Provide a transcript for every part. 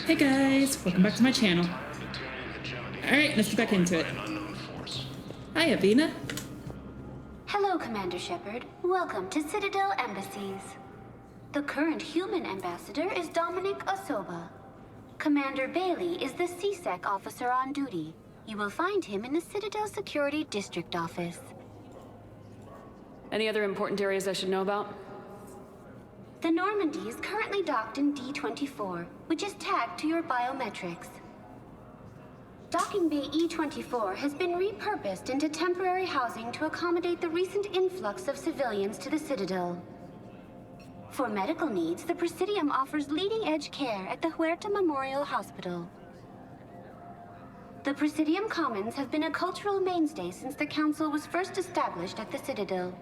Hey guys, welcome back to my channel. Alright, let's get back into it. Hi, Avina. Hello, Commander Shepard. Welcome to Citadel Embassies. The current human ambassador is Dominic Osoba. Commander Bailey is the CSEC officer on duty. You will find him in the Citadel Security District office. Any other important areas I should know about? The Normandy is currently docked in D-24, which is tagged to your biometrics. Docking Bay E-24 has been repurposed into temporary housing to accommodate the recent influx of civilians to the Citadel. For medical needs, the Presidium offers leading-edge care at the Huerta Memorial Hospital. The Presidium Commons have been a cultural mainstay since the Council was first established at the Citadel.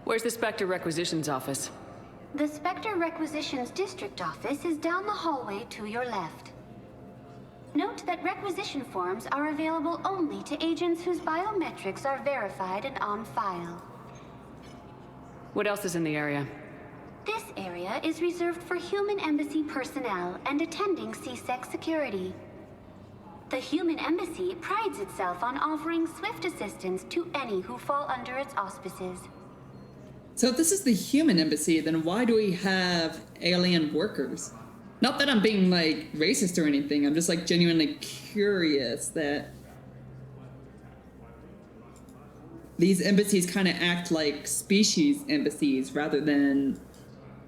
Where's the Spectre Requisitions office? The Spectre Requisitions District Office is down the hallway to your left. Note that requisition forms are available only to agents whose biometrics are verified and on file. What else is in the area? This area is reserved for human embassy personnel and attending CSEC security. The human embassy prides itself on offering swift assistance to any who fall under its auspices. So if this is the human embassy, then why do we have alien workers? Not that I'm being, like, racist or anything. I'm just, like, genuinely curious that these embassies kind of act like species embassies rather than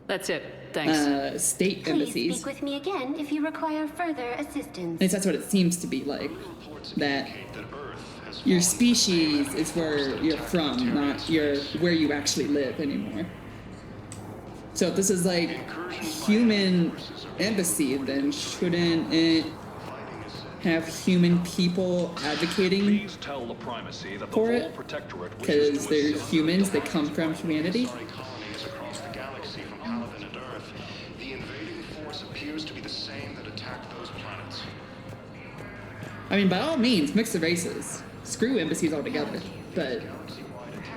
That's it. Thanks. state Please embassies. speak with me again if you require further assistance. At least that's what it seems to be like. That your species is where you're from, not where you actually live anymore. So if this is like human embassy, then shouldn't it have human people advocating for it? Because they're humans that come from humanity. I mean, by all means, mix the races. Screw embassies altogether. But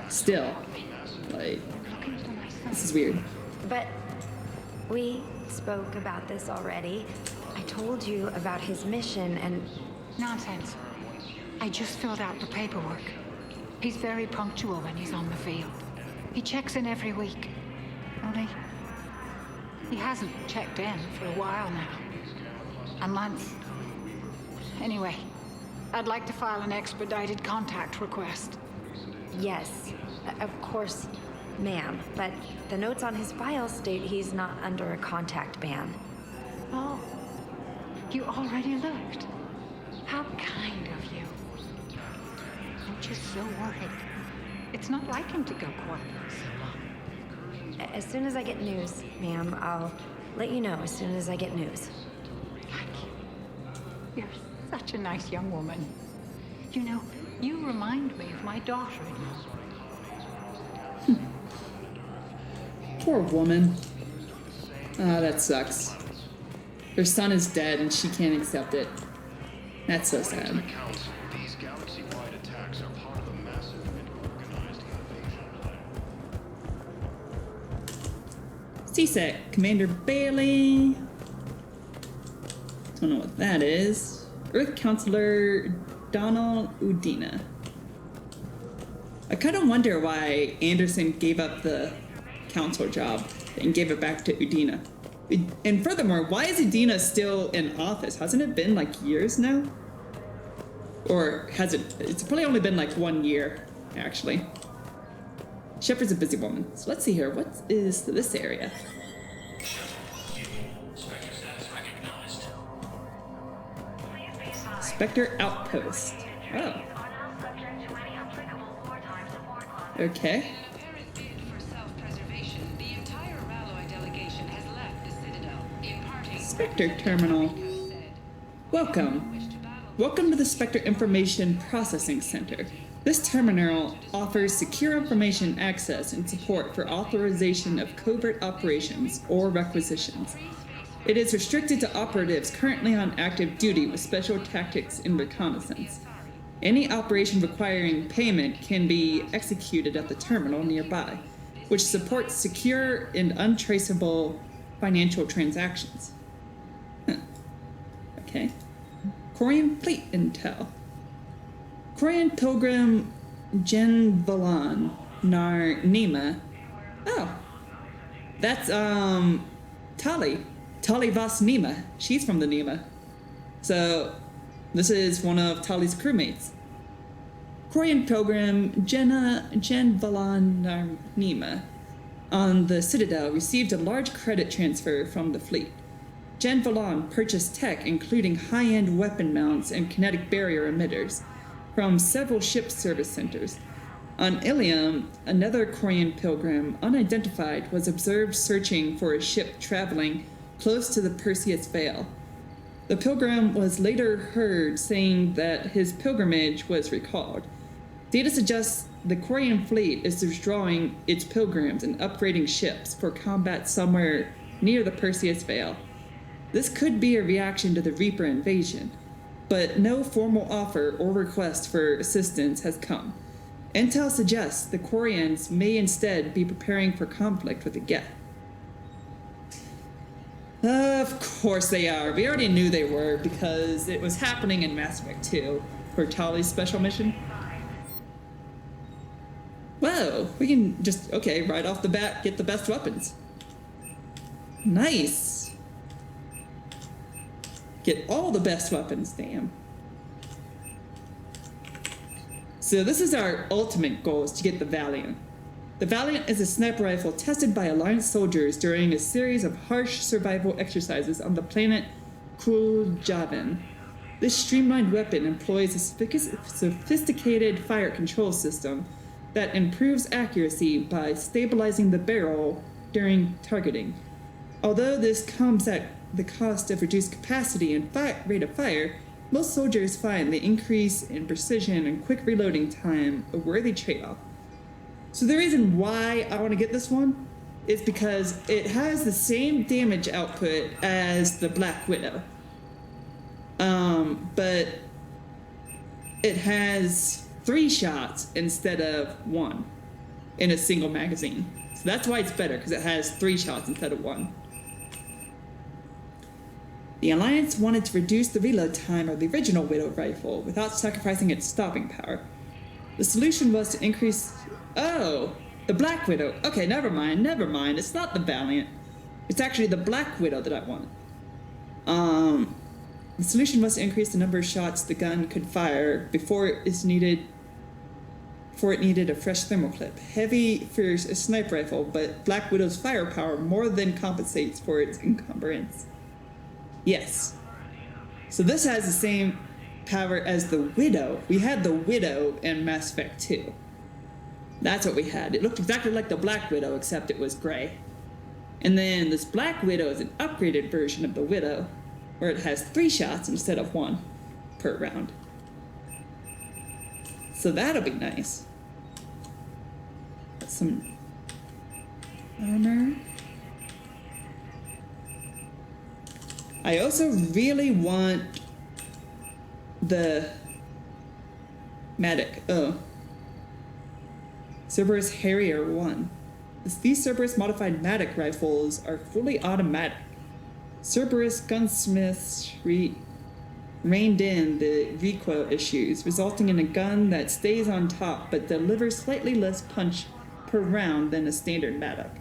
still, like, this is weird. But we spoke about this already. I told you about his mission and... Nonsense. I just filled out the paperwork. He's very punctual when he's on the field. He checks in every week. Only, he hasn't checked in for a while now. A month. Anyway, I'd like to file an expedited contact request. Yes, of course, ma'am. But the notes on his file state he's not under a contact ban. Oh, you already looked. How kind of you. I'm just so worried. It's not like him to go quiet for so long. As soon as I get news, ma'am, I'll let you know as soon as I get news. Thank you. You're such a nice young woman. You know, you remind me of my daughter-in-law. Poor woman. Ah, that sucks. Her son is dead and she can't accept it. That's so sad. CSEC, Commander Bailey. Don't know what that is. Earth Counselor Donald Udina. I kind of wonder why Anderson gave up the council job and gave it back to Udina. And furthermore, why is Udina still in office? Hasn't it been like years now? Or has it? It's probably only been like 1 year, actually. Shepard's a busy woman. So let's see here. What is this area? Spectre Outpost. Oh. Okay. Spectre Terminal. Welcome. Welcome to the Spectre Information Processing Center. This terminal offers secure information access and support for authorization of covert operations or requisitions. It is restricted to operatives currently on active duty with special tactics and reconnaissance. Any operation requiring payment can be executed at the terminal nearby, which supports secure and untraceable financial transactions. Okay. Quarian fleet intel. Quarian Pilgrim Jen Valan Nar Nima. Oh. That's Tali. Tali Vas Nima. She's from the Nima. So this is one of Tali's crewmates. Quarian Pilgrim Jen Valan Nar Nima on the Citadel received a large credit transfer from the fleet. Jen Valan purchased tech including high-end weapon mounts and kinetic barrier emitters from several ship service centers. On Ilium, another Quarian pilgrim, unidentified, was observed searching for a ship traveling close to the Perseus Veil. The pilgrim was later heard saying that his pilgrimage was recalled. Data suggests the Quarian fleet is withdrawing its pilgrims and upgrading ships for combat somewhere near the Perseus Veil. This could be a reaction to the Reaper invasion, but no formal offer or request for assistance has come. Intel suggests the Quarians may instead be preparing for conflict with the Geth. Of course they are. We already knew they were because it was happening in Mass Effect 2 for Tali's special mission. Whoa, we can just, okay, right off the bat, get the best weapons. Nice. Get all the best weapons, damn. So this is our ultimate goal, is to get the Valiant. The Valiant is a sniper rifle tested by Alliance soldiers during a series of harsh survival exercises on the planet Kul'Javan. This streamlined weapon employs a sophisticated fire control system that improves accuracy by stabilizing the barrel during targeting. Although this comes at the cost of reduced capacity and rate of fire, most soldiers find the increase in precision and quick reloading time a worthy trade-off. So the reason why I want to get this one is because it has the same damage output as the Black Widow. But it has 3 shots instead of 1 in a single magazine. So that's why it's better, because it has 3 shots instead of 1. The Alliance wanted to reduce the reload time of the original Widow rifle without sacrificing its stopping power. The solution was to increase... Oh! The Black Widow. Okay, never mind. It's not the Valiant. It's actually the Black Widow that I want. The solution was to increase the number of shots the gun could fire before it needed a fresh thermal clip. Heavy for a sniper rifle, but Black Widow's firepower more than compensates for its encumbrance. Yes. So this has the same power as the Widow. We had the Widow in Mass Effect 2. That's what we had. It looked exactly like the Black Widow, except it was gray. And then this Black Widow is an upgraded version of the Widow, where it has 3 shots instead of 1 per round. So that'll be nice. Some armor. I also really want the Medic. Oh. Cerberus Harrier 1. These Cerberus modified Matic rifles are fully automatic. Cerberus gunsmiths reined in the recoil issues, resulting in a gun that stays on top but delivers slightly less punch per round than a standard Matic.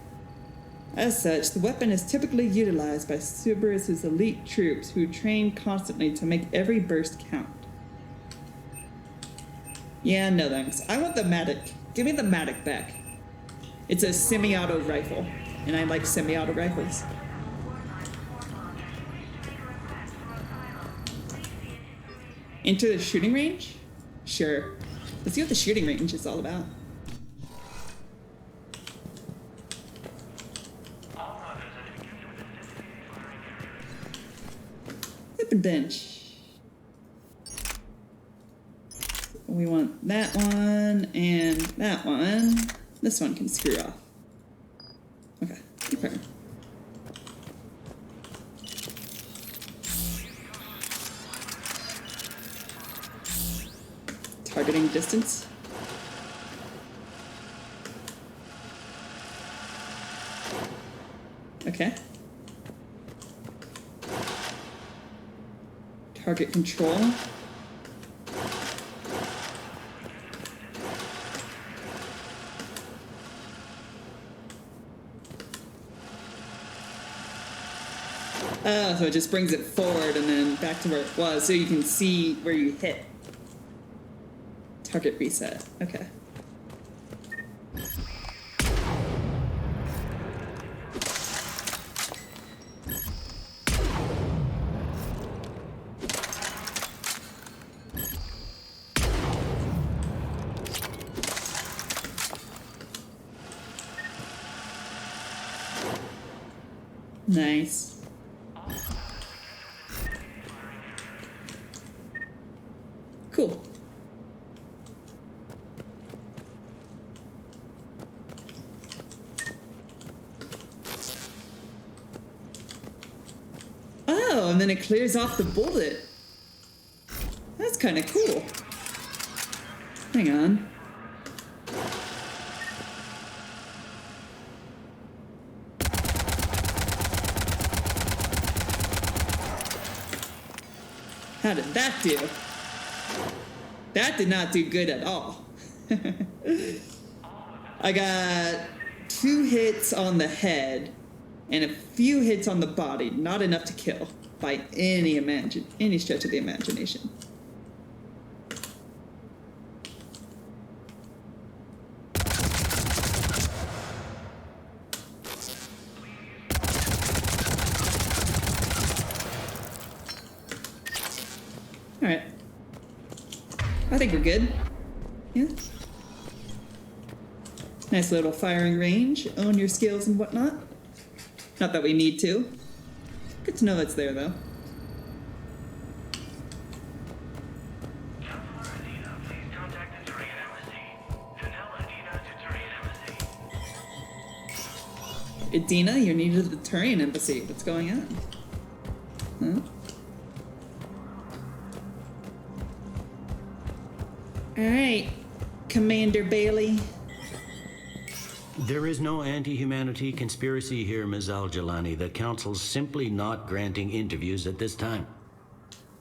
As such, the weapon is typically utilized by Cerberus's elite troops who train constantly to make every burst count. Yeah, no thanks. I want the Matic. Give me the Matic back. It's a semi-auto rifle, and I like semi-auto rifles. Into the shooting range? Sure. Let's see what the shooting range is all about. Weapon bench. We want that one and that one. This one can screw off. Okay, keep her. Targeting distance. Okay. Target control. Oh, so it just brings it forward and then back to where it was, so you can see where you hit. Target reset. Okay. Nice. Cool. Oh, and then it clears off the bullet. That's kind of cool. Hang on. How did that do? That did not do good at all. I got 2 hits on the head and a few hits on the body. Not enough to kill by any stretch of the imagination. All right. I think we're good. Yeah. Nice little firing range. Own your skills and whatnot. Not that we need to. Good to know it's there, though. Adina, you're needed at the Turian Embassy. What's going on? Huh? Alright, Commander Bailey. There is no anti-humanity conspiracy here, Ms. Al-Jalani. The Council's simply not granting interviews at this time.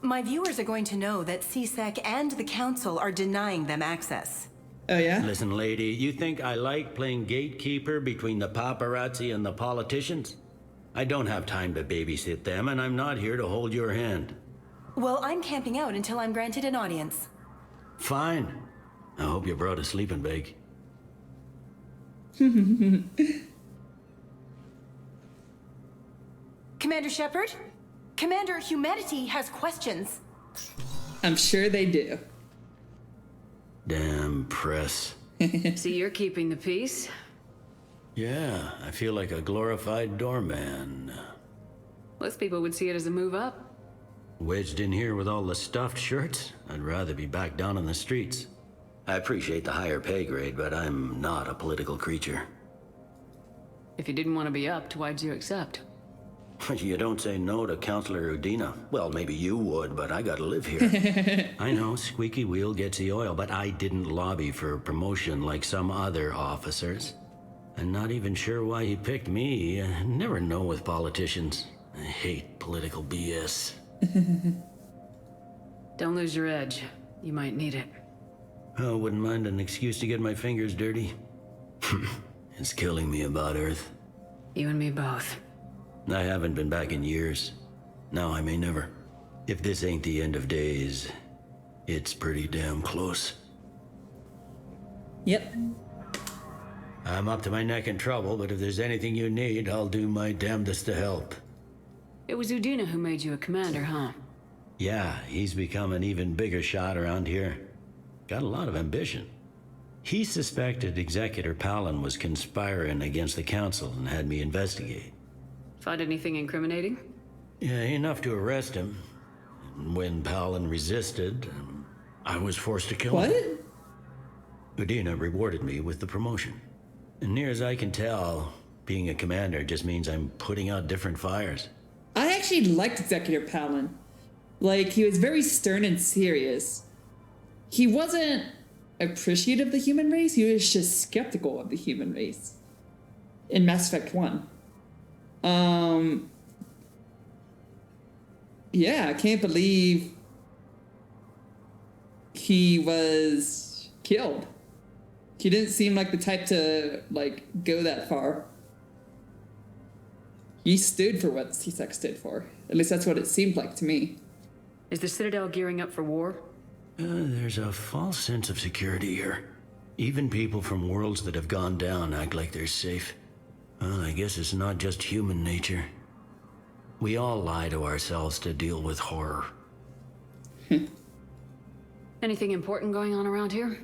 My viewers are going to know that CSEC and the Council are denying them access. Oh, yeah? Listen, lady, you think I like playing gatekeeper between the paparazzi and the politicians? I don't have time to babysit them, and I'm not here to hold your hand. Well, I'm camping out until I'm granted an audience. Fine. I hope you brought a sleeping bag. Commander Shepard? Commander Humanity has questions. I'm sure they do. Damn press. So you're keeping the peace? Yeah, I feel like a glorified doorman. Most people would see it as a move up. Wedged in here with all the stuffed shirts? I'd rather be back down in the streets. I appreciate the higher pay grade, but I'm not a political creature. If you didn't want to be upped, why'd you accept? You don't say no to Counselor Udina. Well, maybe you would, but I gotta live here. I know, squeaky wheel gets the oil, but I didn't lobby for promotion like some other officers. I'm not even sure why he picked me. I never know with politicians. I hate political BS. Don't lose your edge. You might need it. I wouldn't mind an excuse to get my fingers dirty. It's killing me about Earth. You and me both. I haven't been back in years. Now I may never. If this ain't the end of days, it's pretty damn close. Yep. I'm up to my neck in trouble, but if there's anything you need, I'll do my damnedest to help. It was Udina who made you a commander, huh? Yeah, he's become an even bigger shot around here. Got a lot of ambition. He suspected Executor Palin was conspiring against the Council and had me investigate. Find anything incriminating? Yeah, enough to arrest him. And when Palin resisted, I was forced to kill him. What? Udina rewarded me with the promotion. And near as I can tell, being a commander just means I'm putting out different fires. I actually liked Executor Palin. Like, he was very stern and serious. He wasn't appreciative of the human race, he was just skeptical of the human race. In Mass Effect 1. Yeah, I can't believe he was killed. He didn't seem like the type to, like, go that far. He stood for what C-Sec stood for. At least that's what it seemed like to me. Is the Citadel gearing up for war? There's a false sense of security here. Even people from worlds that have gone down act like they're safe. Well, I guess it's not just human nature. We all lie to ourselves to deal with horror. Anything important going on around here?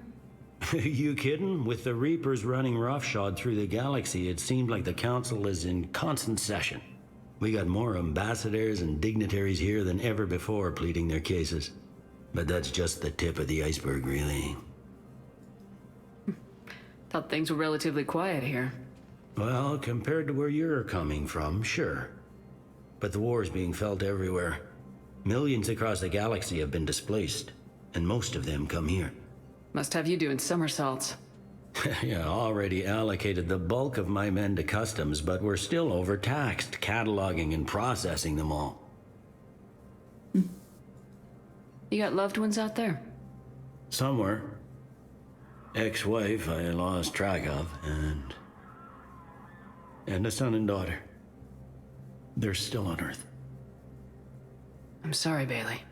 You kidding? With the Reapers running roughshod through the galaxy, it seemed like the Council is in constant session. We got more ambassadors and dignitaries here than ever before pleading their cases. But that's just the tip of the iceberg, really. Thought things were relatively quiet here. Well, compared to where you're coming from, sure. But the war is being felt everywhere. Millions across the galaxy have been displaced, and most of them come here. Must have you doing somersaults. Yeah, already allocated the bulk of my men to customs, but we're still overtaxed, cataloging and processing them all. You got loved ones out there? Somewhere. Ex-wife I lost track of, and a son and daughter. They're still on Earth. I'm sorry, Bailey.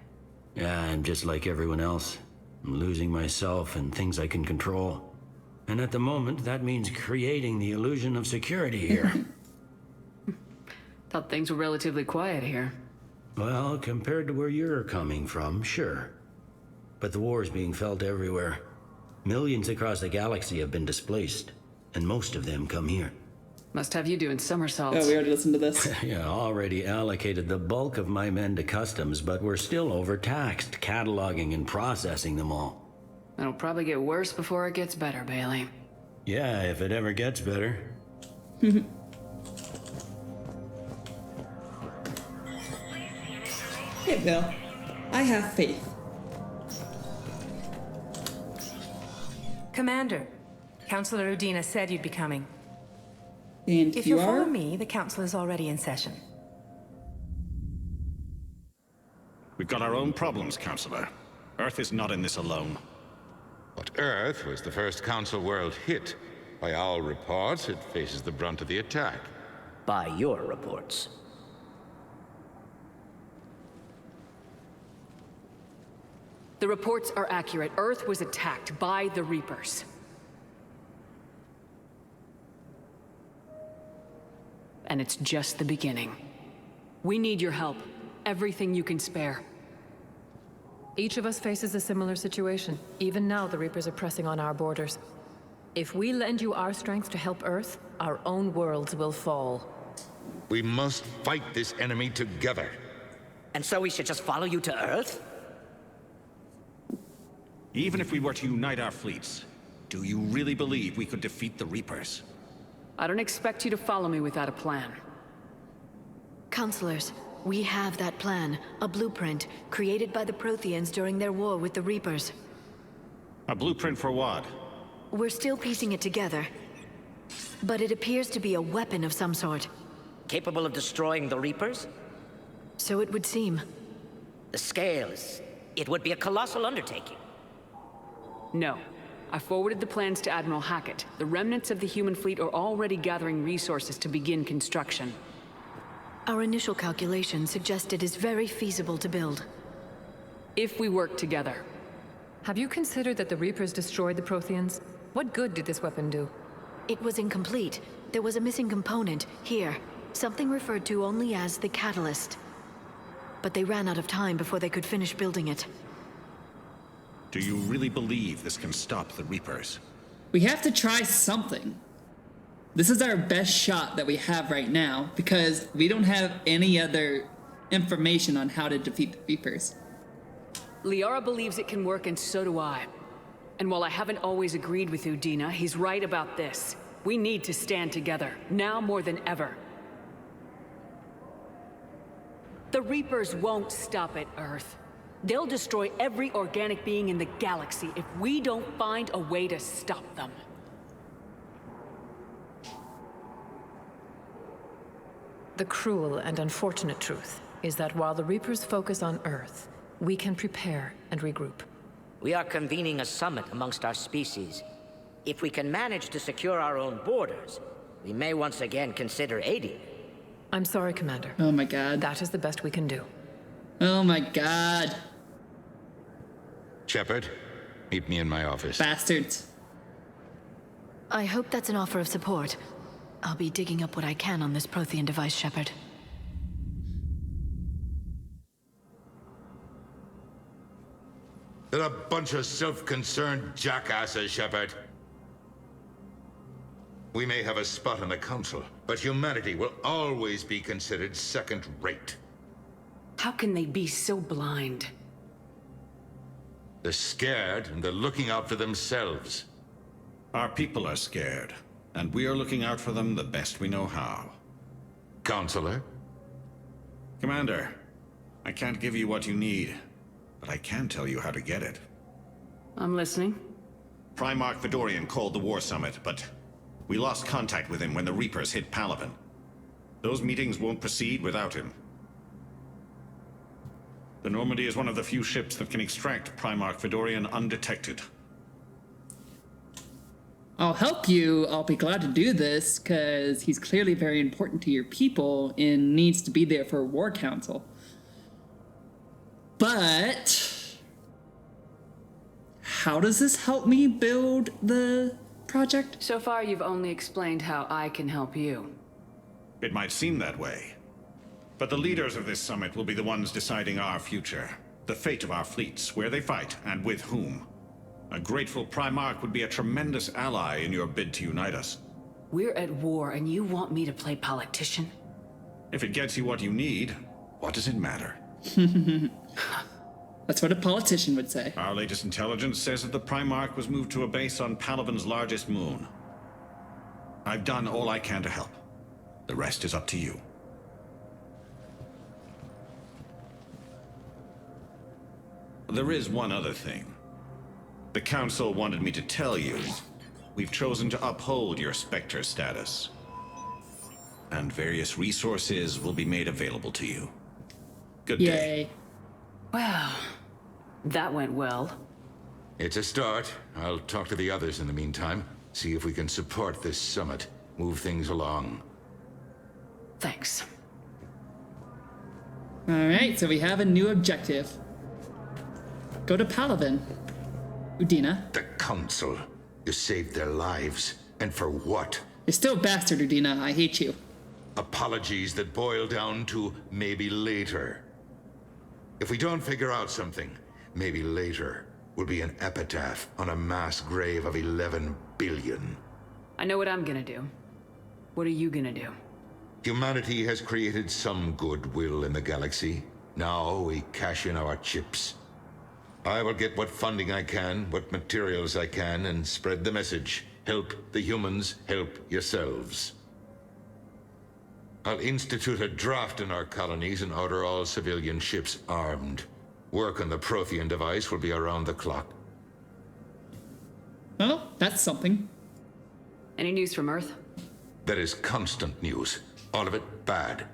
Yeah, I'm just like everyone else. I'm losing myself and things I can control. And at the moment, that means creating the illusion of security here. Thought things were relatively quiet here. Well, compared to where you're coming from, sure. But the war is being felt everywhere. Millions across the galaxy have been displaced, and most of them come here. Must have you doing somersaults. Oh, we already listened to this. Yeah, already allocated the bulk of my men to customs, but we're still overtaxed, cataloging and processing them all. It'll probably get worse before it gets better, Bailey. Yeah, if it ever gets better. Hey, Bill. I have faith. Commander, Councilor Udina said you'd be coming. And If you you'll follow are? me, the council is already in session. We've got our own problems, Counselor. Earth is not in this alone. But Earth was the first Council world hit. By our reports, it faces the brunt of the attack. By your reports. The reports are accurate. Earth was attacked by the Reapers. And it's just the beginning. We need your help. Everything you can spare. Each of us faces a similar situation. Even now, the Reapers are pressing on our borders. If we lend you our strength to help Earth, our own worlds will fall. We must fight this enemy together. And so we should just follow you to Earth? Even if we were to unite our fleets, do you really believe we could defeat the Reapers? I don't expect you to follow me without a plan. Counselors, we have that plan. A blueprint, created by the Protheans during their war with the Reapers. A blueprint for what? We're still piecing it together. But it appears to be a weapon of some sort. Capable of destroying the Reapers? So it would seem. The scale it would be a colossal undertaking. No. I forwarded the plans to Admiral Hackett. The remnants of the human fleet are already gathering resources to begin construction. Our initial calculations suggest it is very feasible to build. If we work together. Have you considered that the Reapers destroyed the Protheans? What good did this weapon do? It was incomplete. There was a missing component, here. Something referred to only as the Catalyst. But they ran out of time before they could finish building it. Do you really believe this can stop the Reapers? We have to try something. This is our best shot that we have right now, because we don't have any other information on how to defeat the Reapers. Liara believes it can work, and so do I. And while I haven't always agreed with Udina, he's right about this. We need to stand together, now more than ever. The Reapers won't stop at Earth. They'll destroy every organic being in the galaxy if we don't find a way to stop them. The cruel and unfortunate truth is that while the Reapers focus on Earth, we can prepare and regroup. We are convening a summit amongst our species. If we can manage to secure our own borders, we may once again consider aiding. I'm sorry, Commander. Oh my god. That is the best we can do. Oh my god. Shepard, meet me in my office. Bastards. I hope that's an offer of support. I'll be digging up what I can on this Prothean device, Shepard. They're a bunch of self-concerned jackasses, Shepard. We may have a spot in the Council, but humanity will always be considered second-rate. How can they be so blind? They're scared, and they're looking out for themselves. Our people are scared, and we are looking out for them the best we know how. Counselor? Commander, I can't give you what you need, but I can tell you how to get it. I'm listening. Primarch Fedorian called the War Summit, but we lost contact with him when the Reapers hit Palaven. Those meetings won't proceed without him. The Normandy is one of the few ships that can extract Primarch Fedorian undetected. I'll help you. I'll be glad to do this, because he's clearly very important to your people and needs to be there for a war council. But how does this help me build the project? So far, you've only explained how I can help you. It might seem that way, but the leaders of this summit will be the ones deciding our future, the fate of our fleets, where they fight, and with whom. A grateful Primarch would be a tremendous ally in your bid to unite us. We're at war, and you want me to play politician? If it gets you what you need, what does it matter? That's what a politician would say. Our latest intelligence says that the Primarch was moved to a base on Palaven's largest moon. I've done all I can to help. The rest is up to you. There is one other thing. The Council wanted me to tell you, we've chosen to uphold your Spectre status. And various resources will be made available to you. Good day. Yay. Well, that went well. It's a start. I'll talk to the others in the meantime. See if we can support this summit. Move things along. Thanks. Alright, so we have a new objective. Go to Palaven. Udina. The Council. You saved their lives. And for what? You're still a bastard, Udina. I hate you. Apologies that boil down to maybe later. If we don't figure out something, maybe later will be an epitaph on a mass grave of 11 billion. I know what I'm gonna do. What are you gonna do? Humanity has created some goodwill in the galaxy. Now we cash in our chips. I will get what funding I can, what materials I can, and spread the message. Help the humans, help yourselves. I'll institute a draft in our colonies and order all civilian ships armed. Work on the Prothean device will be around the clock. Oh, that's something. Any news from Earth? There is constant news. All of it bad.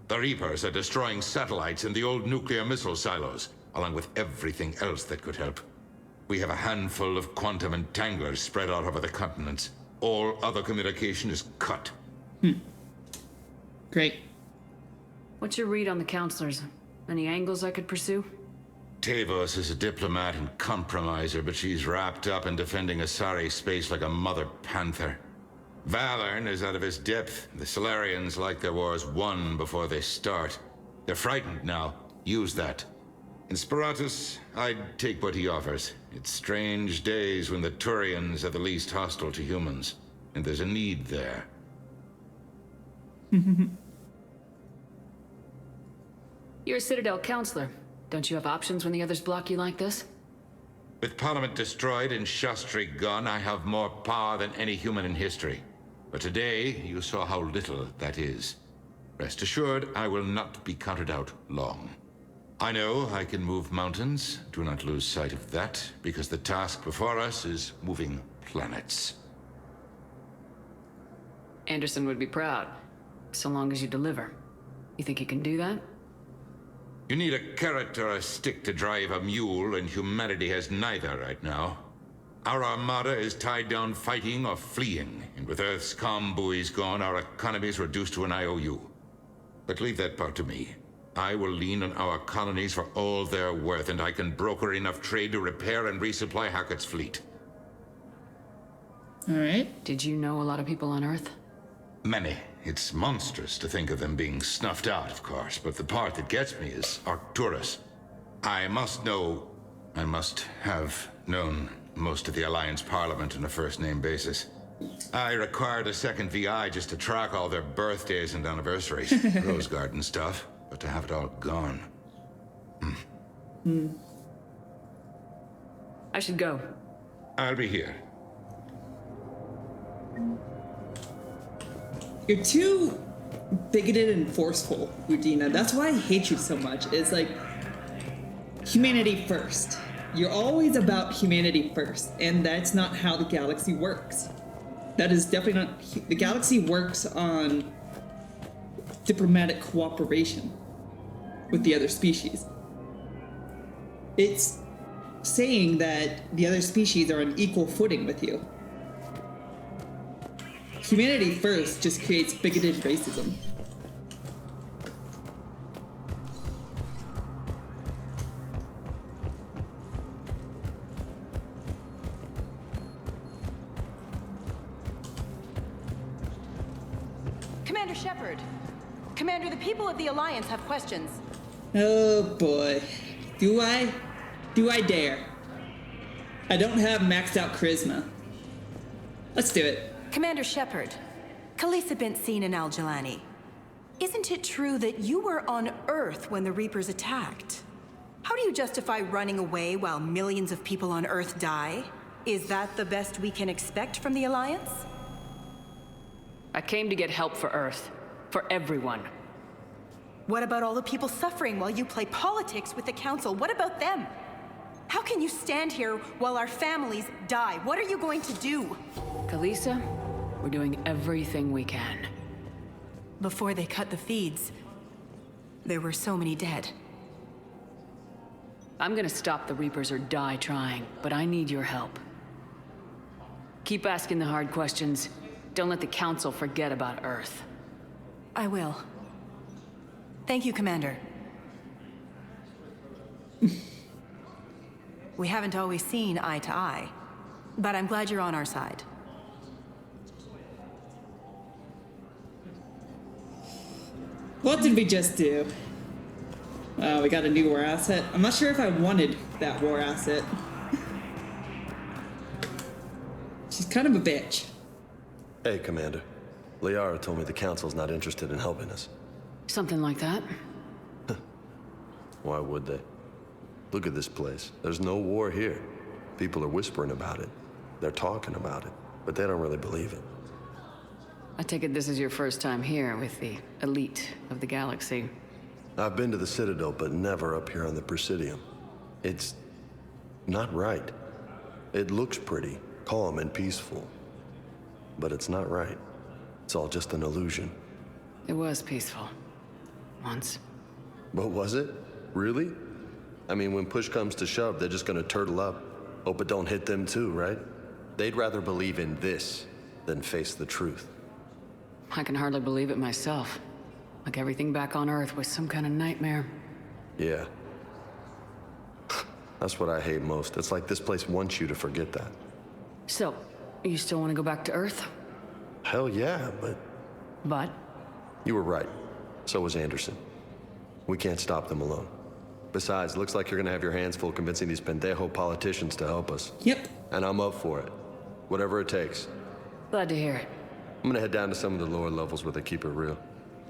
The Reapers are destroying satellites in the old nuclear missile silos, along with everything else that could help. We have a handful of quantum entanglers spread out over the continents. All other communication is cut. Great. What's your read on the counselors? Any angles I could pursue? Tavos is a diplomat and compromiser, but she's wrapped up in defending Asari space like a mother panther. Valern is out of his depth. The Solarians like their wars won before they start. They're frightened now. Use that. Inspiratus, I'd take what he offers. It's strange days when the Turians are the least hostile to humans, and there's a need there. You're a Citadel counselor. Don't you have options when the others block you like this? With Parliament destroyed and Shastri gone, I have more power than any human in history. But today, you saw how little that is. Rest assured, I will not be counted out long. I know I can move mountains. Do not lose sight of that, because the task before us is moving planets. Anderson would be proud, so long as you deliver. You think you can do that? You need a carrot or a stick to drive a mule, and humanity has neither right now. Our armada is tied down fighting or fleeing, and with Earth's comm buoys gone, our economy is reduced to an IOU. But leave that part to me. I will lean on our colonies for all they're worth, and I can broker enough trade to repair and resupply Hackett's fleet. All right. Did you know a lot of people on Earth? Many. It's monstrous to think of them being snuffed out, of course, but the part that gets me is Arcturus. I must have known most of the Alliance Parliament on a first-name basis. I required a second VI just to track all their birthdays and anniversaries. Rose Garden stuff, but to have it all gone. I should go. I'll be here. You're too bigoted and forceful, Udina. That's why I hate you so much. It's like humanity first. You're always about humanity first, and that's not how the galaxy works. That is definitely not. The galaxy works on diplomatic cooperation with the other species. It's saying that the other species are on equal footing with you. Humanity first just creates bigoted racism. Commander Shepard. Commander, the people of the Alliance have questions. Oh boy. Do I? Do I dare? I don't have maxed out charisma. Let's do it. Commander Shepard, Khalisah bint Sin and Al-Jalani. Isn't it true that you were on Earth when the Reapers attacked? How do you justify running away while millions of people on Earth die? Is that the best we can expect from the Alliance? I came to get help for Earth. For everyone. What about all the people suffering while you play politics with the Council? What about them? How can you stand here while our families die? What are you going to do? Khalisah, we're doing everything we can. Before they cut the feeds, there were so many dead. I'm gonna stop the Reapers or die trying, but I need your help. Keep asking the hard questions. Don't let the Council forget about Earth. I will. Thank you, Commander. We haven't always seen eye to eye, but I'm glad you're on our side. What did we just do? Wow, we got a new war asset. I'm not sure if I wanted that war asset. She's kind of a bitch. Hey, Commander. Liara told me the Council's not interested in helping us. Something like that. Why would they? Look at this place. There's no war here. People are whispering about it. They're talking about it, but they don't really believe it. I take it this is your first time here with the elite of the galaxy. I've been to the Citadel, but never up here on the Presidium. It's not right. It looks pretty, calm and peaceful, but it's not right. It's all just an illusion. It was peaceful. Once. But was it? Really? I mean, when push comes to shove, they're just gonna turtle up. Hope it don't hit them too, right? They'd rather believe in this than face the truth. I can hardly believe it myself. Like everything back on Earth was some kind of nightmare. Yeah. That's what I hate most. It's like this place wants you to forget that. So, you still want to go back to Earth? Hell yeah, but... But? You were right. So was Anderson. We can't stop them alone. Besides, it looks like you're gonna have your hands full convincing these pendejo politicians to help us. Yep. And I'm up for it. Whatever it takes. Glad to hear it. I'm gonna head down to some of the lower levels where they keep it real.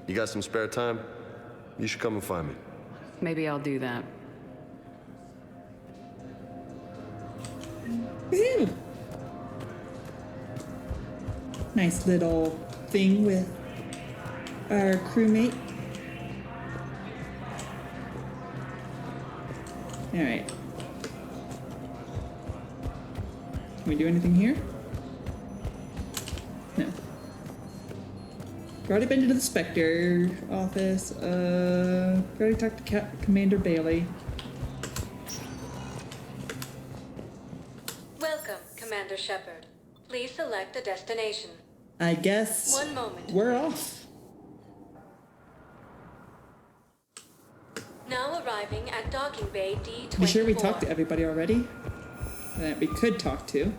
You got some spare time? You should come and find me. Maybe I'll do that. Woohoo! Nice little thing with our crewmate. Alright. Can we do anything here? No. Already been to the Spectre office. Already talked to Commander Bailey. Welcome, Commander Shepard. Please select a destination. I guess 1 moment. we're off. Now arriving at docking bay D24. You sure we talked to everybody already? That we could talk to.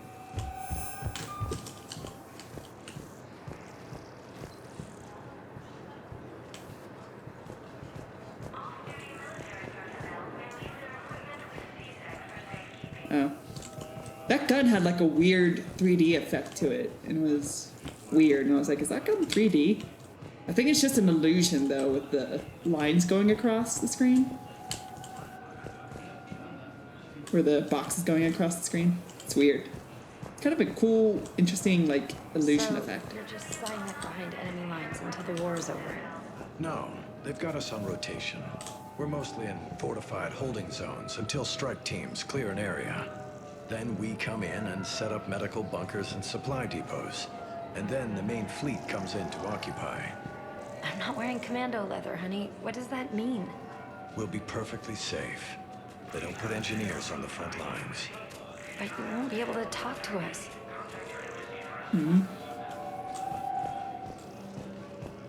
Oh. That gun had like a weird 3D effect to it, and it was weird, and I was like, is that gun 3D? I think it's just an illusion though, with the lines going across the screen. Where the box is going across the screen. It's weird. It's kind of a cool, interesting, like, illusion effect. You're just lying up behind enemy lines until the war is over. No, they've got us on rotation. We're mostly in fortified holding zones until strike teams clear an area. Then we come in and set up medical bunkers and supply depots. And then the main fleet comes in to occupy. I'm not wearing commando leather, honey. What does that mean? We'll be perfectly safe. They don't put engineers on the front lines. But you won't be able to talk to us. Hmm.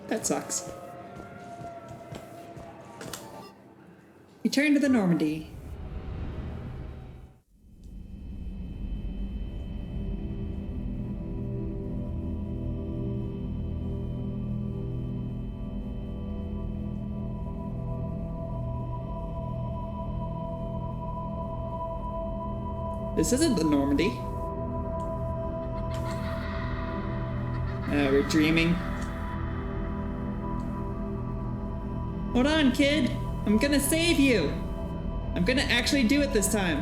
That sucks. Return to the Normandy. This isn't the Normandy. We're dreaming. Hold on, kid. I'm gonna save you. I'm gonna actually do it this time.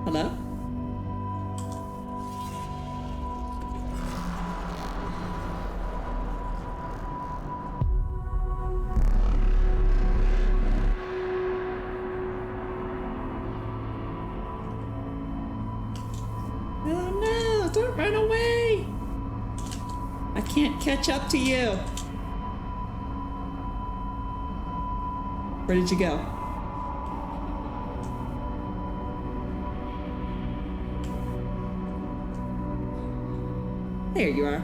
Hello? Don't run away! I can't catch up to you. Where did you go? There you are.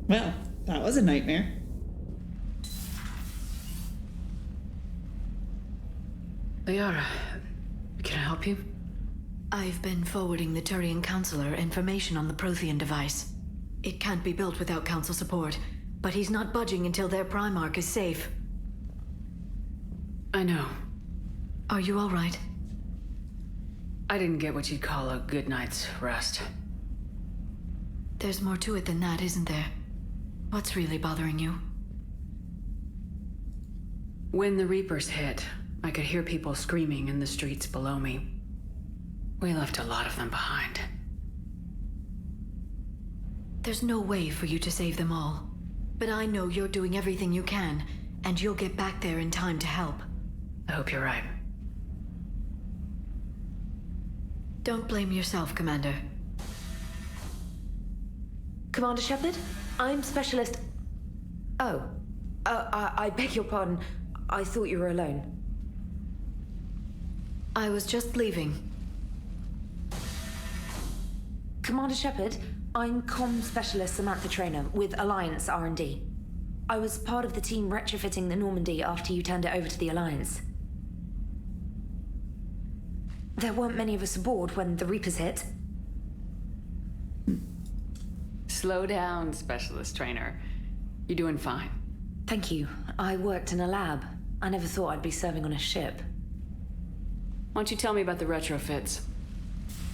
Well, that was a nightmare. Liara, can I help you? I've been forwarding the Turian Counselor information on the Prothean device. It can't be built without Council support, but he's not budging until their Primarch is safe. I know. Are you all right? I didn't get what you'd call a good night's rest. There's more to it than that, isn't there? What's really bothering you? When the Reapers hit, I could hear people screaming in the streets below me. We left a lot of them behind. There's no way for you to save them all. But I know you're doing everything you can, and you'll get back there in time to help. I hope you're right. Don't blame yourself, Commander. Commander Shepard? I'm Specialist... Oh. I beg your pardon. I thought you were alone. I was just leaving. Commander Shepard, I'm Comm Specialist Samantha Traynor with Alliance R&D. I was part of the team retrofitting the Normandy after you turned it over to the Alliance. There weren't many of us aboard when the Reapers hit. Slow down, Specialist Trainer. You're doing fine. Thank you. I worked in a lab. I never thought I'd be serving on a ship. Why don't you tell me about the retrofits?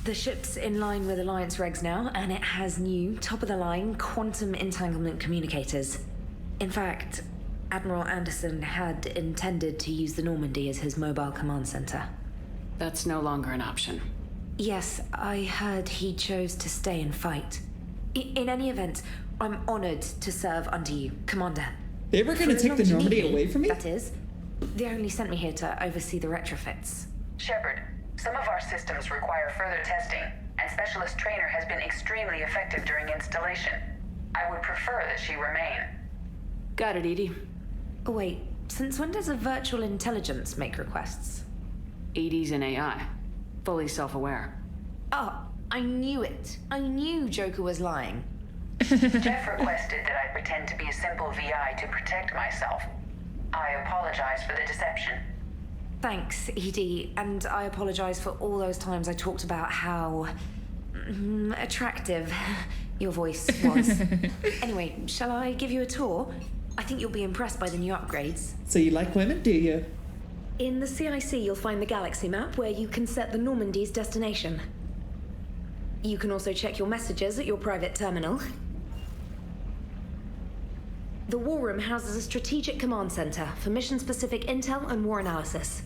The ship's in line with Alliance regs now, and it has new, top-of-the-line quantum entanglement communicators. In fact, Admiral Anderson had intended to use the Normandy as his mobile command center. That's no longer an option. Yes, I heard he chose to stay and fight. In any event, I'm honored to serve under you, Commander. They were going to take the Normandy away from me? That is. They only sent me here to oversee the retrofits. Shepard, some of our systems require further testing, and Specialist Trainer has been extremely effective during installation. I would prefer that she remain. Got it, EDI. Oh, wait, since when does a virtual intelligence make requests? EDI's an AI. Fully self-aware. Oh, I knew it. I knew Joker was lying. Jeff requested that I pretend to be a simple VI to protect myself. I apologize for the deception. Thanks, EDI, and I apologize for all those times I talked about how attractive your voice was. Anyway, shall I give you a tour? I think you'll be impressed by the new upgrades. So you like women, do you? In the CIC, you'll find the galaxy map where you can set the Normandy's destination. You can also check your messages at your private terminal. The War Room houses a strategic command center for mission-specific intel and war analysis.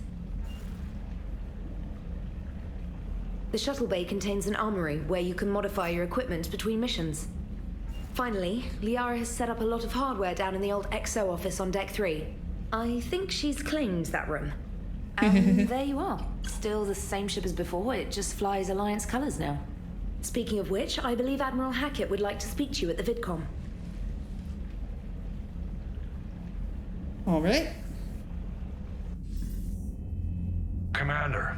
The shuttle bay contains an armory where you can modify your equipment between missions. Finally, Liara has set up a lot of hardware down in the old XO office on Deck 3. I think she's claimed that room. And there you are. Still the same ship as before, it just flies Alliance colors now. Speaking of which, I believe Admiral Hackett would like to speak to you at the VidCom. All right. Commander,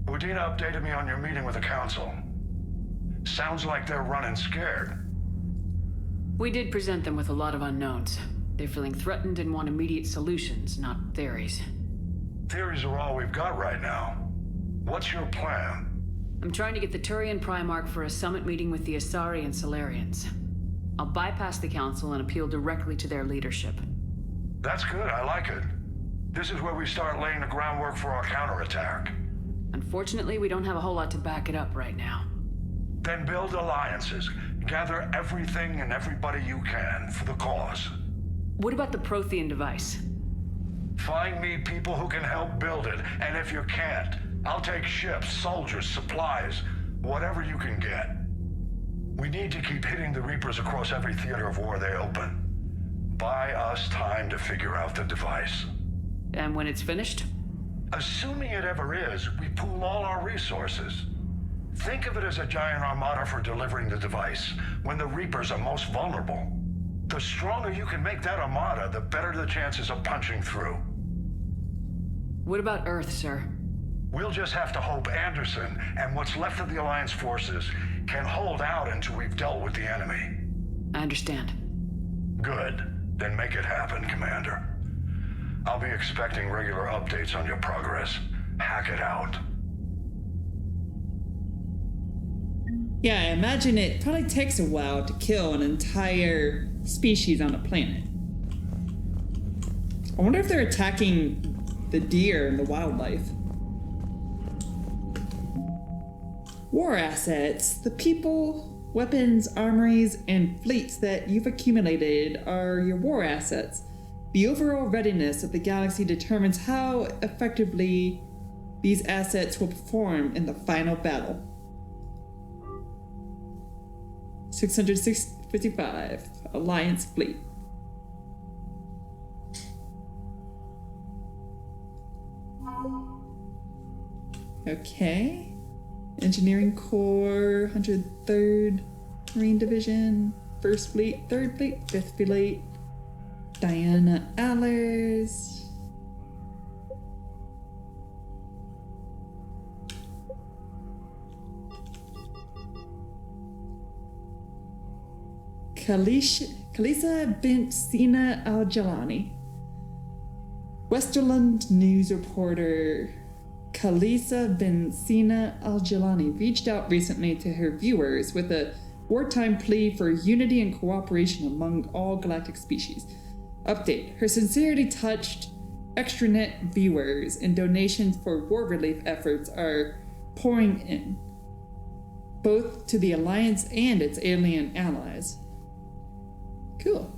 Udina updated me on your meeting with the Council. Sounds like they're running scared. We did present them with a lot of unknowns. They're feeling threatened and want immediate solutions, not theories. Theories are all we've got right now. What's your plan? I'm trying to get the Turian Primarch for a summit meeting with the Asari and Solarians. I'll bypass the Council and appeal directly to their leadership. That's good, I like it. This is where we start laying the groundwork for our counterattack. Unfortunately, we don't have a whole lot to back it up right now. Then build alliances. Gather everything and everybody you can for the cause. What about the Prothean device? Find me people who can help build it, and if you can't, I'll take ships, soldiers, supplies, whatever you can get. We need to keep hitting the Reapers across every theater of war they open. Buy us time to figure out the device. And when it's finished? Assuming it ever is, we pool all our resources. Think of it as a giant armada for delivering the device, when the Reapers are most vulnerable. The stronger you can make that armada, the better the chances of punching through. What about Earth, sir? We'll just have to hope Anderson and what's left of the Alliance forces can hold out until we've dealt with the enemy. I understand. Good. Then make it happen, Commander. I'll be expecting regular updates on your progress. Hack it out. Yeah, I imagine it probably takes a while to kill an entire species on a planet. I wonder if they're attacking the deer and the wildlife. War assets. The people, weapons, armories, and fleets that you've accumulated are your war assets. The overall readiness of the galaxy determines how effectively these assets will perform in the final battle. 655 Alliance fleet. Okay. Engineering Corps, 103rd Marine Division, 1st Fleet, 3rd Fleet, 5th Fleet, Diana Allers. Khalisa bint Sina Al-Jalani. Westerland news reporter Khalisa bin Sina Al-Jilani reached out recently to her viewers with a wartime plea for unity and cooperation among all galactic species. Update. Her sincerity touched extranet viewers, and donations for war relief efforts are pouring in, both to the Alliance and its alien allies. Cool.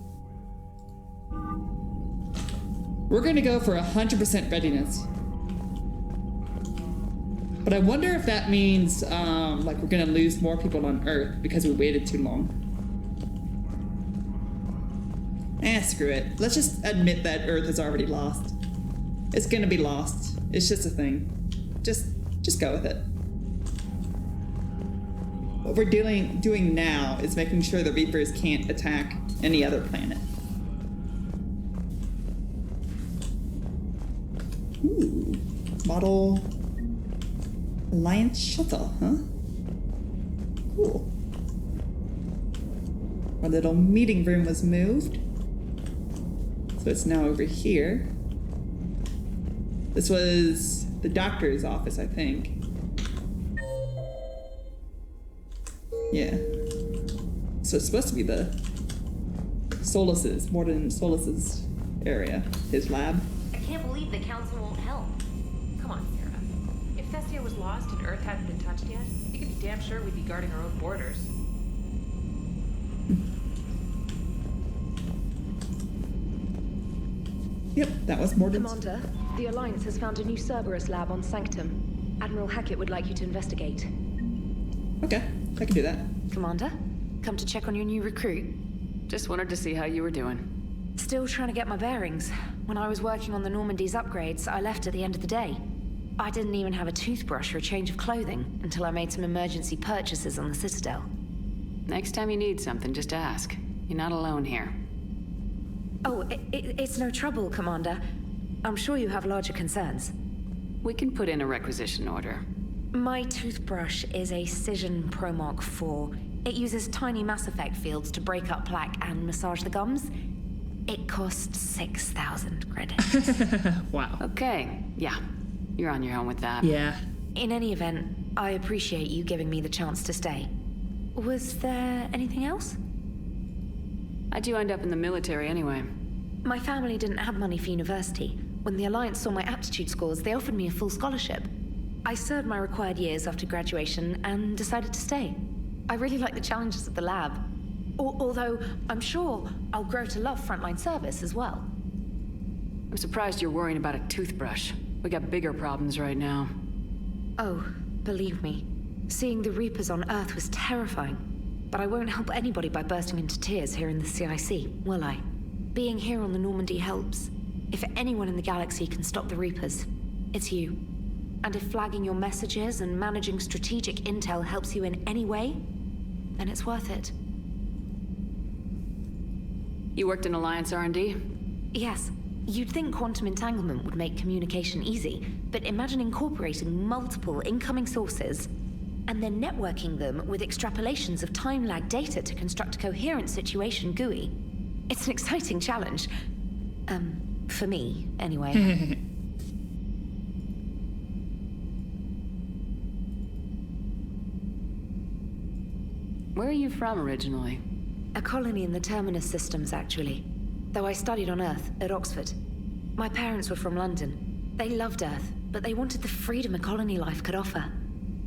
We're gonna go for 100% readiness. But I wonder if that means, like, we're gonna lose more people on Earth because we waited too long. Screw it. Let's just admit that Earth is already lost. It's gonna be lost. It's just a thing. Just go with it. What we're doing now is making sure the Reapers can't attack any other planet. Ooh. Model Alliance shuttle, huh? Cool. Our little meeting room was moved. So it's now over here. This was the doctor's office, I think. Yeah. So it's supposed to be the Solus's, Morden Solus's area, his lab. I can't believe the council won't help. Come on, Sarah. If Thestia was lost and Earth hadn't been touched yet, you could be damn sure we'd be guarding our own borders. Yep, that was Morden's. Commander, the Alliance has found a new Cerberus lab on Sanctum. Admiral Hackett would like you to investigate. Okay, I can do that. Commander, come to check on your new recruit. Just wanted to see how you were doing. Still trying to get my bearings. When I was working on the Normandy's upgrades, I left at the end of the day. I didn't even have a toothbrush or a change of clothing until I made some emergency purchases on the Citadel. Next time you need something, just ask. You're not alone here. Oh, it's no trouble, Commander. I'm sure you have larger concerns. We can put in a requisition order. My toothbrush is a Cision Pro Mark IV. It uses tiny Mass Effect fields to break up plaque and massage the gums. It costs 6,000 credits. Wow. Okay, yeah. You're on your own with that. Yeah. In any event, I appreciate you giving me the chance to stay. Was there anything else? How'd you end up in the military anyway? My family didn't have money for university. When the Alliance saw my aptitude scores, they offered me a full scholarship. I served my required years after graduation and decided to stay. I really like the challenges of the lab. Although, I'm sure I'll grow to love frontline service as well. I'm surprised you're worrying about a toothbrush. We got bigger problems right now. Oh, believe me. Seeing the Reapers on Earth was terrifying. But I won't help anybody by bursting into tears here in the CIC, will I? Being here on the Normandy helps. If anyone in the galaxy can stop the Reapers, it's you. And if flagging your messages and managing strategic intel helps you in any way, then it's worth it. You worked in Alliance R&D? Yes. You'd think quantum entanglement would make communication easy, but imagine incorporating multiple incoming sources and then networking them with extrapolations of time-lag data to construct a coherent situation GUI. It's an exciting challenge. For me, anyway. Where are you from originally? A colony in the Terminus systems, actually. Though I studied on Earth, at Oxford. My parents were from London. They loved Earth, but they wanted the freedom a colony life could offer.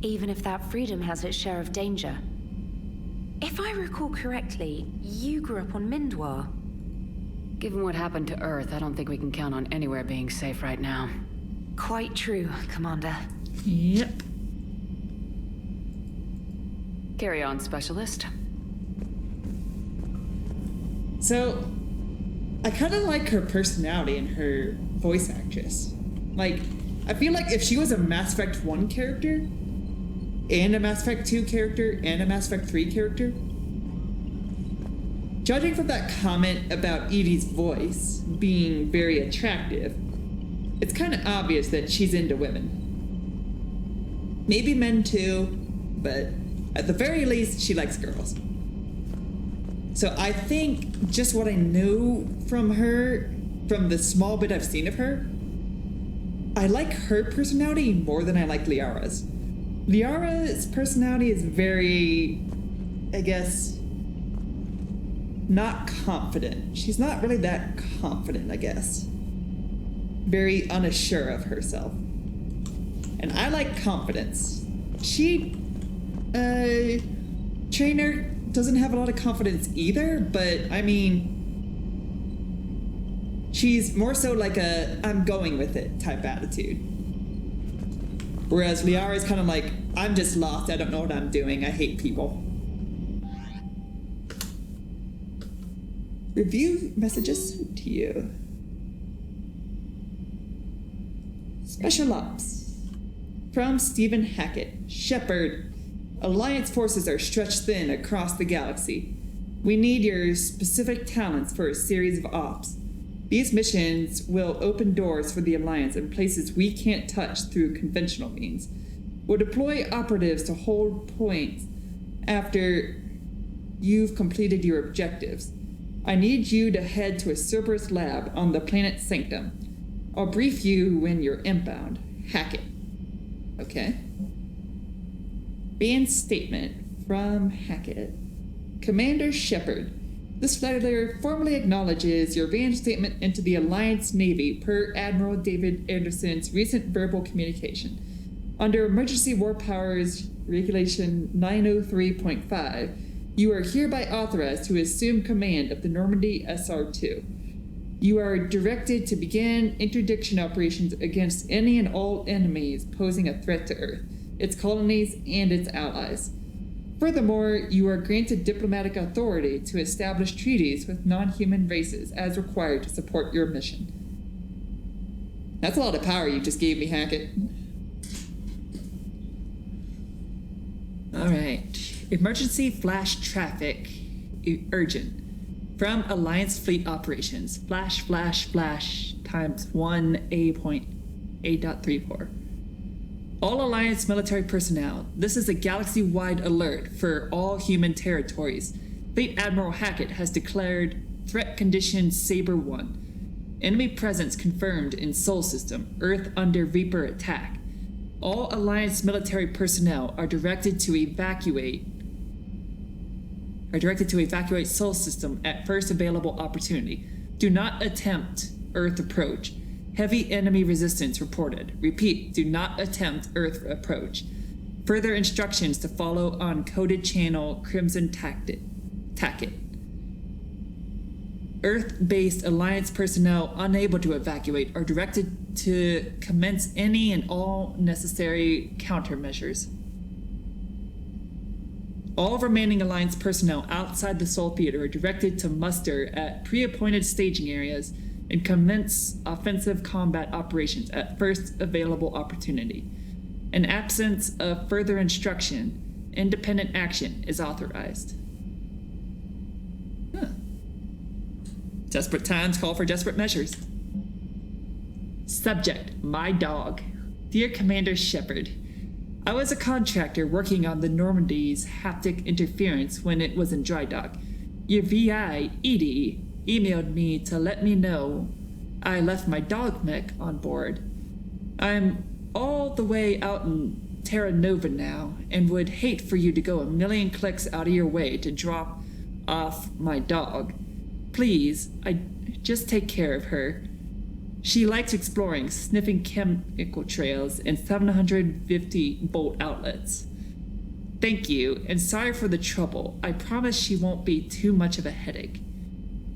Even if that freedom has its share of danger. If I recall correctly, you grew up on Mindwar. Given what happened to Earth, I don't think we can count on anywhere being safe right now. Quite true, Commander. Yep. Carry on, Specialist. So, I kind of like her personality and her voice actress. Like, I feel like if she was a Mass Effect 1 character, and a Mass Effect 2 character, and a Mass Effect 3 character, judging from that comment about Edie's voice being very attractive, it's kind of obvious that she's into women. Maybe men too, but at the very least, she likes girls. So I think just what I know from her, from the small bit I've seen of her, I like her personality more than I like Liara's. Liara's personality is very, I guess, not confident. She's not really that confident, I guess. Very unsure of herself. And I like confidence. Trainer doesn't have a lot of confidence either, but I mean, she's more so like a I'm going with it type attitude. Whereas Liara is kind of like, I'm just lost, I don't know what I'm doing, I hate people. Review messages to you. Special Ops. From Stephen Hackett. Shepard. Alliance forces are stretched thin across the galaxy. We need your specific talents for a series of ops. These missions will open doors for the Alliance in places we can't touch through conventional means. We'll deploy operatives to hold points after you've completed your objectives. I need you to head to a Cerberus lab on the planet Sanctum. I'll brief you when you're inbound. Hackett. Okay. Band statement from Hackett. Commander Shepard. This letter formally acknowledges your van statement into the Alliance Navy per Admiral David Anderson's recent verbal communication. Under Emergency War Powers Regulation 903.5, you are hereby authorized to assume command of the Normandy SR-2. You are directed to begin interdiction operations against any and all enemies posing a threat to Earth, its colonies, and its allies. Furthermore, you are granted diplomatic authority to establish treaties with non-human races as required to support your mission. That's a lot of power you just gave me, Hackett. Alright. Emergency flash traffic. Urgent. From Alliance Fleet Operations. Flash times 1A.8.34. All Alliance military personnel, this is a galaxy-wide alert for all human territories. Fleet Admiral Hackett has declared threat condition Saber 1. Enemy presence confirmed in Sol System, Earth under Reaper attack. All Alliance military personnel are directed to evacuate Sol System at first available opportunity. Do not attempt Earth approach. Heavy enemy resistance reported. Repeat, do not attempt Earth approach. Further instructions to follow on coded channel Crimson Tacket. Earth-based Alliance personnel unable to evacuate are directed to commence any and all necessary countermeasures. All remaining Alliance personnel outside the Sol Theater are directed to muster at pre-appointed staging areas and commence offensive combat operations at first available opportunity. In absence of further instruction, independent action is authorized. Desperate times call for desperate measures. Subject, my dog. Dear Commander Shepard, I was a contractor working on the Normandy's haptic interference when it was in dry dock. Your VI, Edie, emailed me to let me know I left my dog mech on board. I'm all the way out in Terra Nova now, and would hate for you to go a million clicks out of your way to drop off my dog. Please, just take care of her. She likes exploring, sniffing chemical trails and 750-volt outlets. Thank you, and sorry for the trouble. I promise she won't be too much of a headache.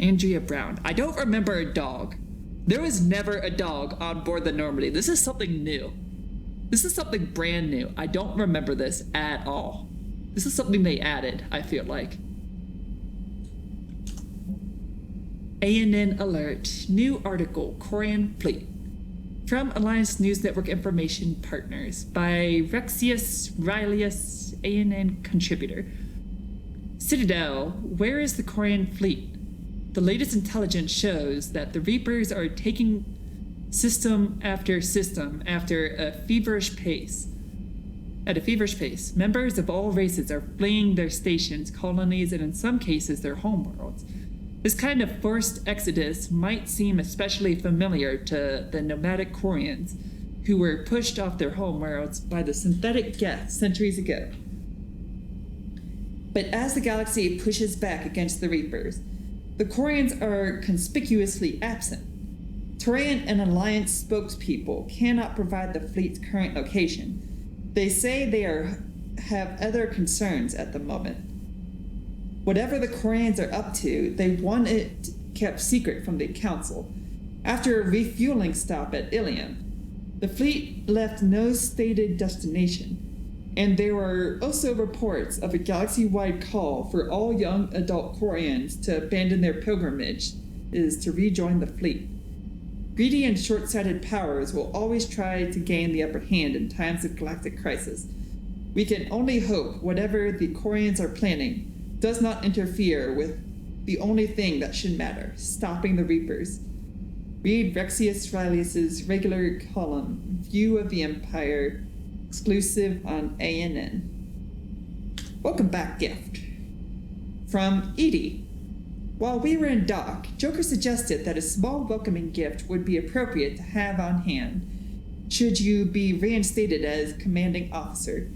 Andrea Brown. I don't remember a dog. There was never a dog on board the Normandy. This is something new. This is something brand new. I don't remember this at all. This is something they added, I feel like. ANN alert. New article, Quarian Fleet. From Alliance News Network Information Partners by Rexius Rileyus, ANN contributor. Citadel, where is the Quarian Fleet? The latest intelligence shows that the Reapers are taking system after a feverish pace. At a feverish pace, members of all races are fleeing their stations, colonies, and in some cases their homeworlds. This kind of forced exodus might seem especially familiar to the nomadic Quarians, who were pushed off their home worlds by the synthetic Geth centuries ago. But as the galaxy pushes back against the Reapers, the Quarians are conspicuously absent. Turian and Alliance spokespeople cannot provide the fleet's current location. They say they have other concerns at the moment. Whatever the Quarians are up to, they want it kept secret from the Council. After a refueling stop at Ilium, the fleet left no stated destination, and there were also reports of a galaxy-wide call for all young adult Quarians to abandon their pilgrimage to rejoin the fleet. Greedy and short-sighted powers will always try to gain the upper hand in times of galactic crisis. We can only hope whatever the Quarians are planning does not interfere with the only thing that should matter, stopping the Reapers. Read Rexius Riley's regular column, View of the Empire, exclusive on ANN. Welcome back, Gift. From Edie. While we were in dock, Joker suggested that a small welcoming gift would be appropriate to have on hand, should you be reinstated as commanding officer.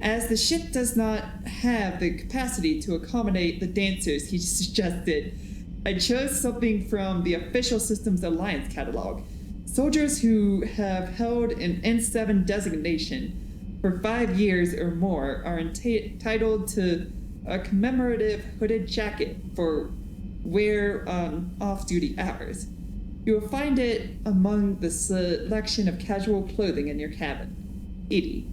As the ship does not have the capacity to accommodate the dancers he suggested, I chose something from the official Systems Alliance catalog. Soldiers who have held an N7 designation for 5 years or more are entitled to a commemorative hooded jacket for wear on off-duty hours. You will find it among the selection of casual clothing in your cabin. Edie.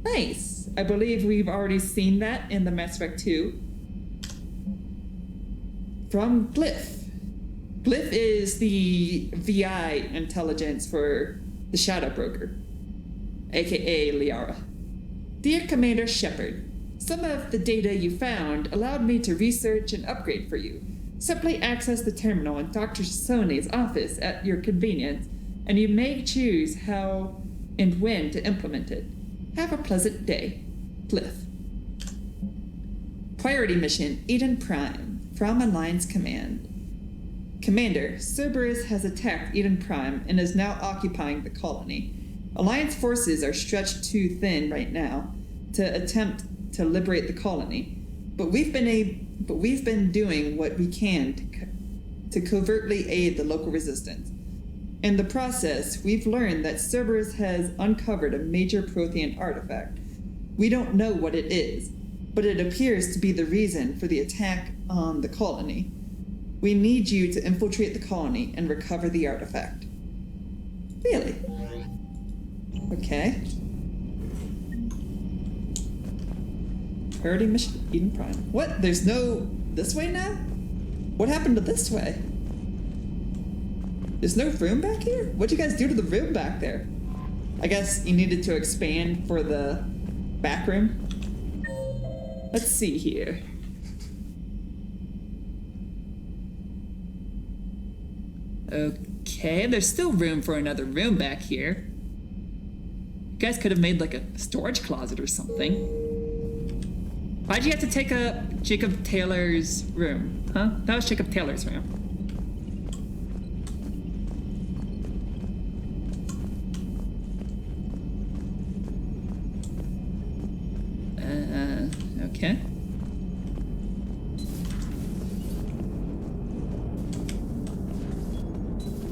Nice. I believe we've already seen that in the Mass Effect 2. From Glyph. Glyph is the VI intelligence for the Shadow Broker, aka Liara. Dear Commander Shepard, some of the data you found allowed me to research and upgrade for you. Simply access the terminal in Dr. Sony's office at your convenience, and you may choose how and when to implement it. Have a pleasant day. Glyph. Priority Mission Eden Prime, from Alliance Command. Commander, Cerberus has attacked Eden Prime and is now occupying the colony. Alliance forces are stretched too thin right now to attempt to liberate the colony, but we've been doing what we can to covertly aid the local resistance. In the process, we've learned that Cerberus has uncovered a major Prothean artifact. We don't know what it is, but it appears to be the reason for the attack on the colony. We need you to infiltrate the colony and recover the artifact. Really? Okay. Priority Mission Eden Prime. What? There's no this way now? What happened to this way? There's no room back here? What'd you guys do to the room back there? I guess you needed to expand for the back room. Let's see here. Okay, there's still room for another room back here. You guys could have made like a storage closet or something. Why'd you have to take up Jacob Taylor's room? Huh? That was Jacob Taylor's room. Okay.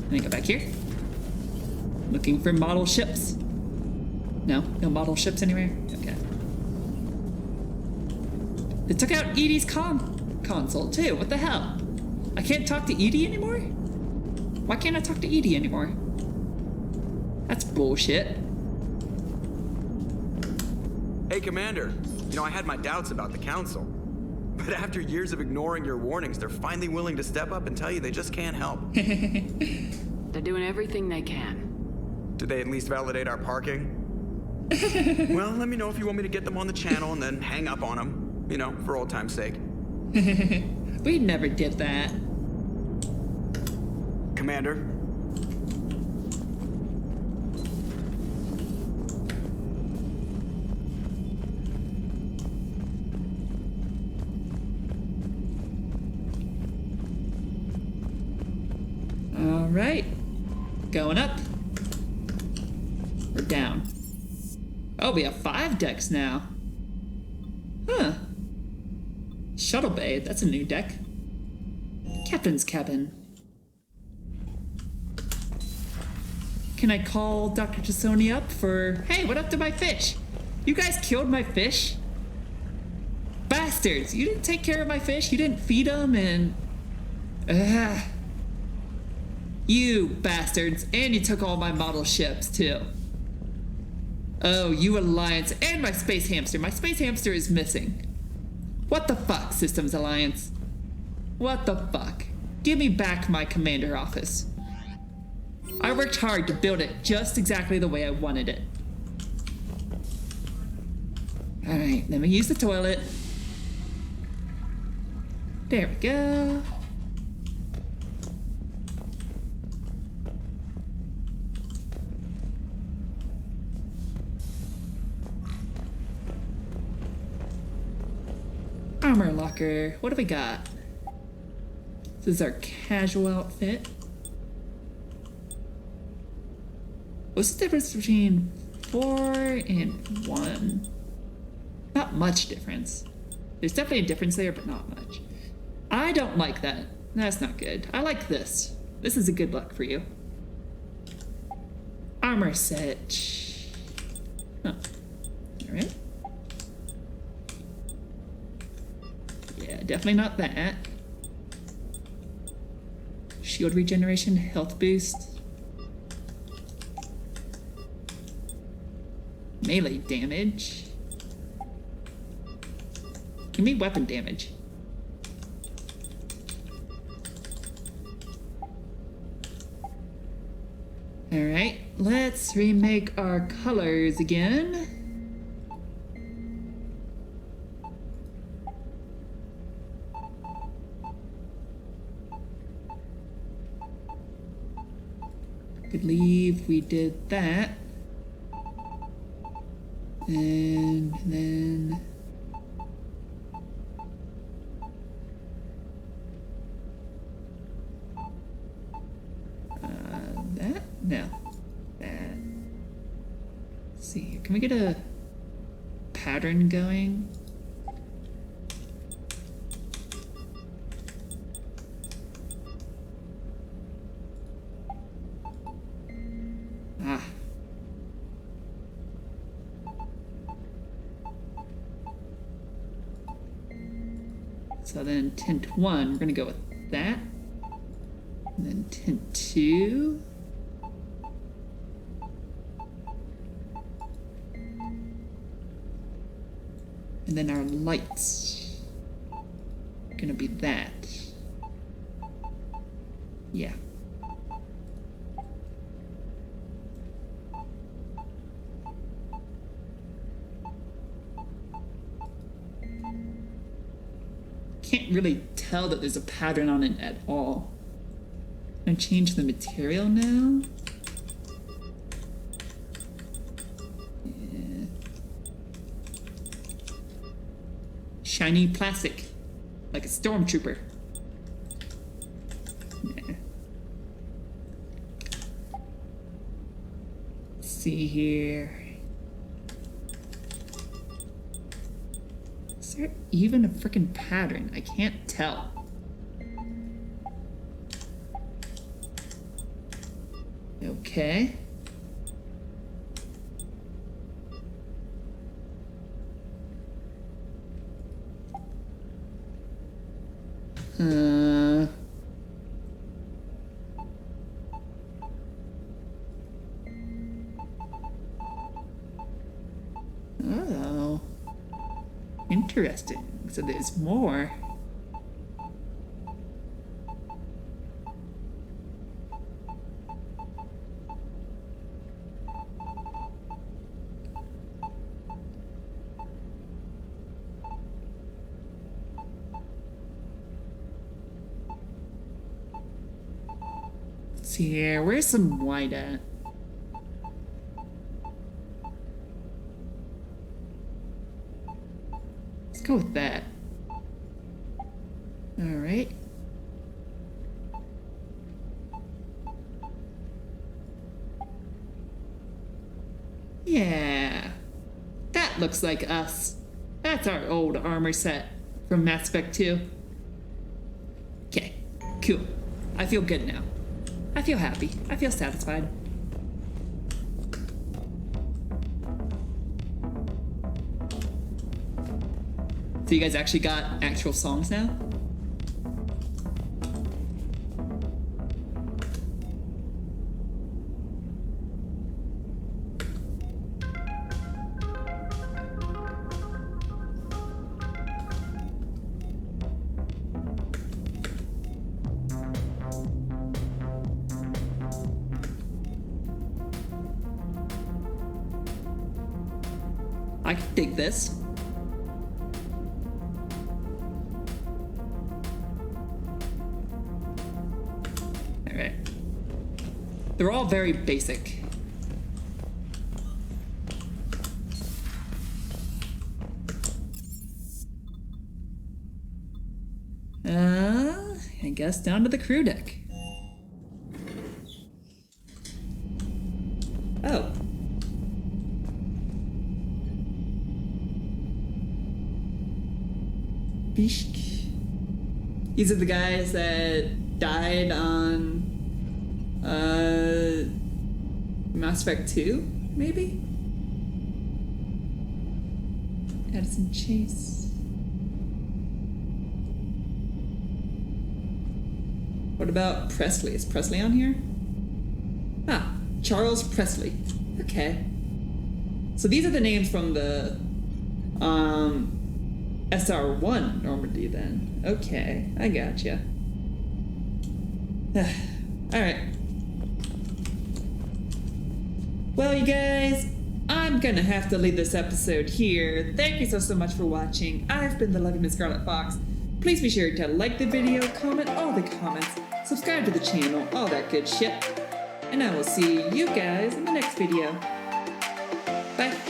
Let me go back here. Looking for model ships. No model ships anywhere? Okay. They took out Edie's console too. What the hell? I can't talk to Edie anymore? Why can't I talk to Edie anymore? That's bullshit. Hey, Commander. You know, I had my doubts about the Council. But after years of ignoring your warnings, they're finally willing to step up and tell you they just can't help. They're doing everything they can. Did they at least validate our parking? Well, let me know if you want me to get them on the channel and then hang up on them. You know, for old time's sake. We never did that. Commander? All right, going up. it down. Oh, we have 5 decks now. Huh. Shuttle bay, that's a new deck. Captain's cabin. Can I call Dr. Tassoni up for, hey, what up to my fish? You guys killed my fish? Bastards, you didn't take care of my fish, you didn't feed them, and... You bastards, and you took all my model ships, too. Oh, you Alliance, and my space hamster. My space hamster is missing. What the fuck, Systems Alliance? What the fuck? Give me back my commander office. I worked hard to build it just exactly the way I wanted it. Alright, let me use the toilet. There we go. Armor locker. What do we got? This is our casual outfit. What's the difference between 4 and 1? Not much difference. There's definitely a difference there, but not much. I don't like that. That's not good. I like this. This is a good look for you. Armor set. Huh. Alright. Yeah, definitely not that. Shield regeneration, health boost. Melee damage. Give me weapon damage. Alright, let's remake our colors again. I believe we did that. And then... that? No. That. Let's see here. Can we get a pattern going? Ah. So then tint 1, we're gonna go with that. And then tint 2. And then our lights are gonna be that. Yeah. Can't really tell that there's a pattern on it at all. I'm gonna change the material now. Yeah. Shiny plastic, like a stormtrooper. Yeah. Let's see here. Is there even a freaking pattern? I can't tell. Okay. Oh. Interesting. So there's more. Let's see here. Where's some white at? Let's go with that. All right. Yeah. That looks like us. That's our old armor set from Mass Effect 2. Okay, cool. I feel good now. I feel happy. I feel satisfied. So you guys actually got actual songs now? I can dig this. Alright. They're all very basic. I guess down to the crew deck. Oh. Bishk. These are the guys that died on Mass Effect 2, maybe? Addison Chase. What about Presley? Is Presley on here? Ah, Charles Presley. Okay. So these are the names from the SR1 Normandy then. Okay, I gotcha. Alright. Well, you guys, I'm gonna have to leave this episode here. Thank you so much for watching. I've been the lovely Miss Scarlet Fox. Please be sure to like the video, comment all the comments, subscribe to the channel, all that good shit. And I will see you guys in the next video. Bye.